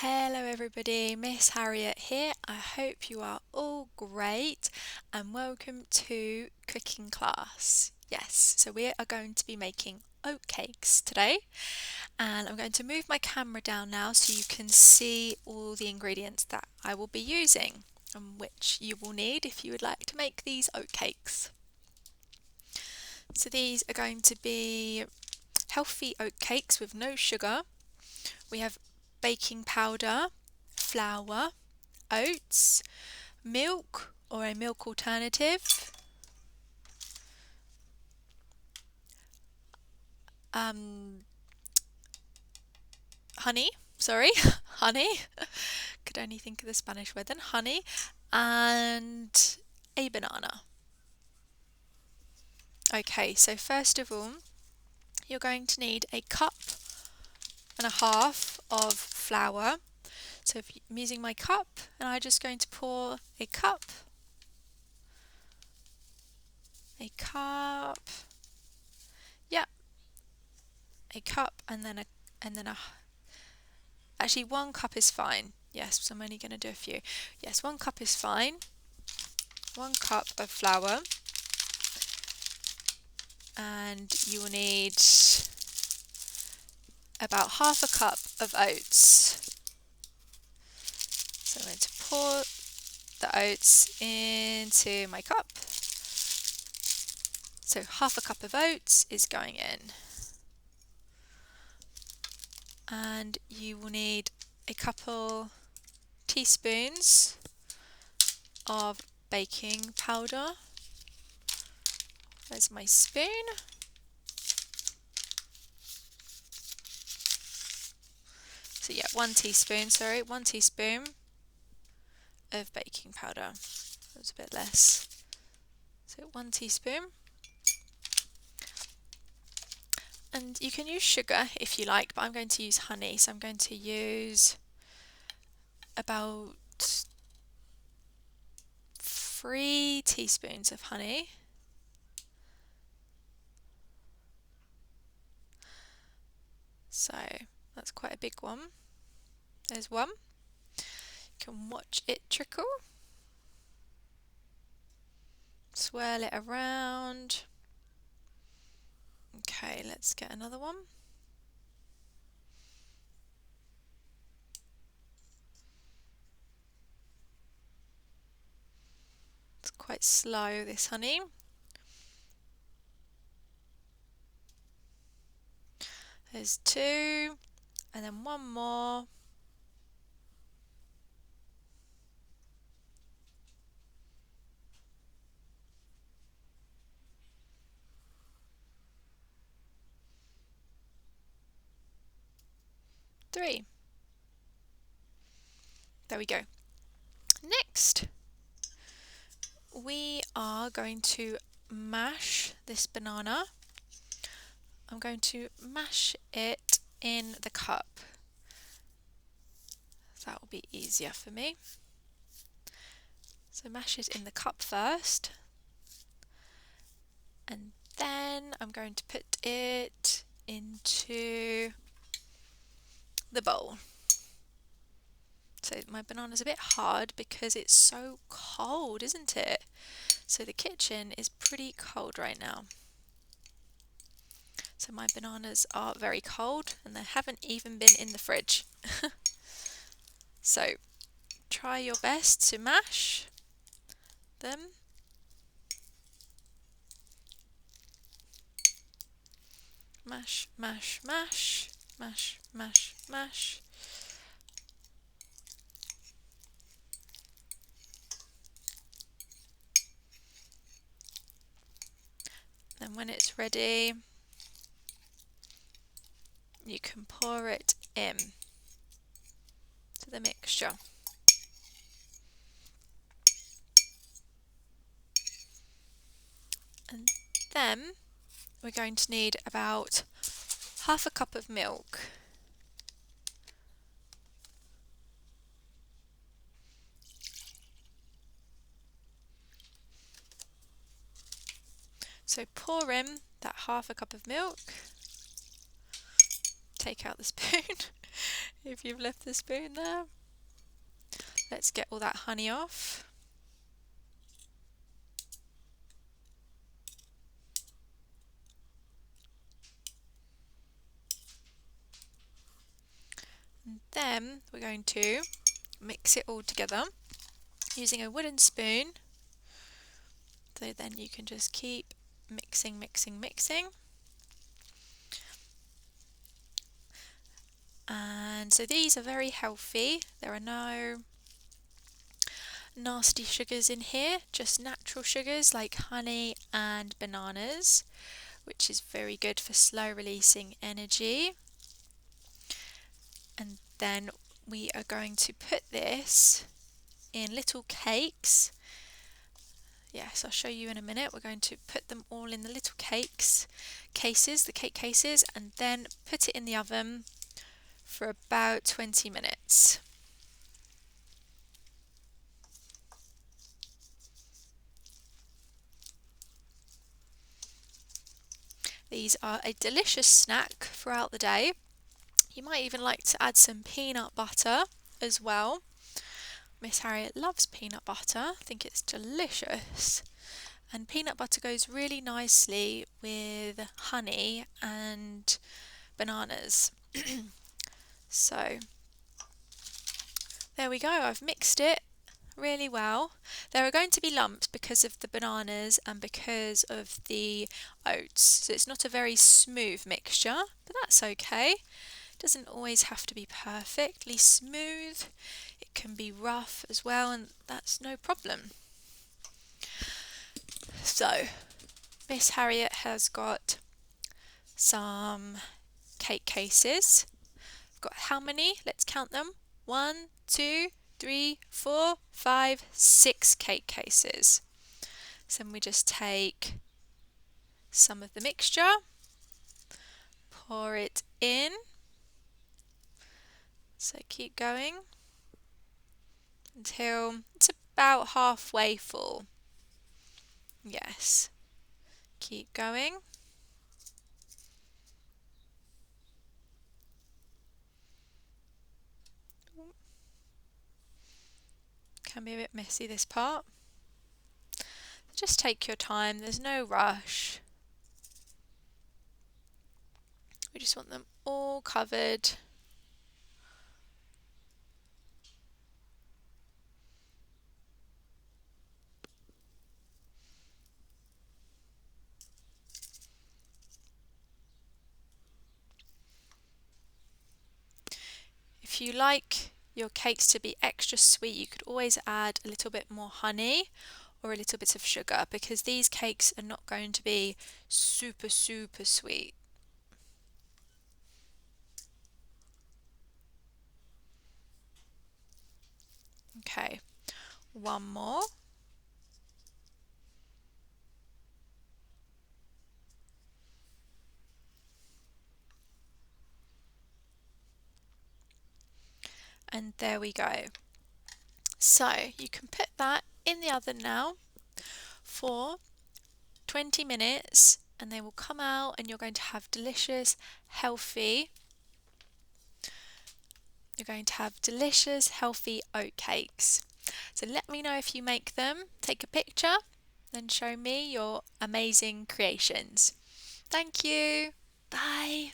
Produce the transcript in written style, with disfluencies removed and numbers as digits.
Hello everybody, Ms Harriete here. I hope you are all great and welcome to cooking class. Yes, so we are going to be making oatcakes today, and I'm going to move my camera down now so you can see all the ingredients that I will be using and which you will need if you would like to make these oatcakes. So these are going to be healthy oatcakes with no sugar. We have baking powder, flour, oats, milk or a milk alternative, honey, honey, could only think of the Spanish word then, honey, and a banana. Okay, so first of all, you're going to need a cup and a half of flour. So if I'm using my cup, and I'm just going to pour a cup, yeah, a cup, and then actually 1 cup is fine. Yes, so I'm only going to do a few. Yes, 1 cup is fine. 1 cup of flour, and you will need about half a cup of oats. So I'm going to pour the oats into my cup. So half a cup of oats is going in. And you will need a couple teaspoons of baking powder. There's my spoon. So yeah, 1 teaspoon of baking powder. That was a bit less. So 1 teaspoon. And you can use sugar if you like, but I'm going to use honey, so I'm going to use about 3 teaspoons of honey. So that's quite a big one. There's one. You can watch it trickle. Swirl it around. Okay, let's get another one. It's quite slow, this honey. There's 2, and then 1 more. Three. There we go. Next, we are going to mash this banana. I'm going to mash it in the cup. That will be easier for me. So mash it in the cup first, and then I'm going to put it into the bowl. So my banana's a bit hard because it's so cold, isn't it? So the kitchen is pretty cold right now. So my bananas are very cold and they haven't even been in the fridge. So try your best to mash them. Mash, mash, mash, mash, mash, mash. Then when it's ready, you can pour it in to the mixture. And then we're going to need about half a cup of milk. So pour in that half a cup of milk. Take out the spoon. if you've left the spoon there. Let's get all that honey off. And then we're going to mix it all together using a wooden spoon. So then you can just keep mixing, mixing, mixing. And so these are very healthy. There are no nasty sugars in here, just natural sugars like honey and bananas, which is very good for slow releasing energy. And then we are going to put this in little cakes. Yes, I'll show you in a minute. We're going to put them all in the little cases, the cake cases, and then put it in the oven for about 20 minutes. These are a delicious snack throughout the day. You might even like to add some peanut butter as well. Ms Harriete loves peanut butter. I think it's delicious. And peanut butter goes really nicely with honey and bananas. So there we go. I've mixed it really well. There are going to be lumps because of the bananas and because of the oats. So it's not a very smooth mixture, but that's okay. It doesn't always have to be perfectly smooth. It can be rough as well, and that's no problem. So Ms Harriete has got some cake cases. Got how many? Let's count them. 1, 2, 3, 4, 5, 6 cake cases. So then we just take some of the mixture, pour it in. So keep going until it's about halfway full. Yes. Keep going. Can be a bit messy, this part. Just take your time, there's no rush. We just want them all covered. If you like your cakes to be extra sweet, you could always add a little bit more honey or a little bit of sugar, because these cakes are not going to be super, super sweet. Okay, one more. And there we go. So you can put that in the oven now for 20 minutes and they will come out and you're going to have delicious, healthy oat cakes. So let me know if you make them, take a picture and show me your amazing creations. Thank you. Bye.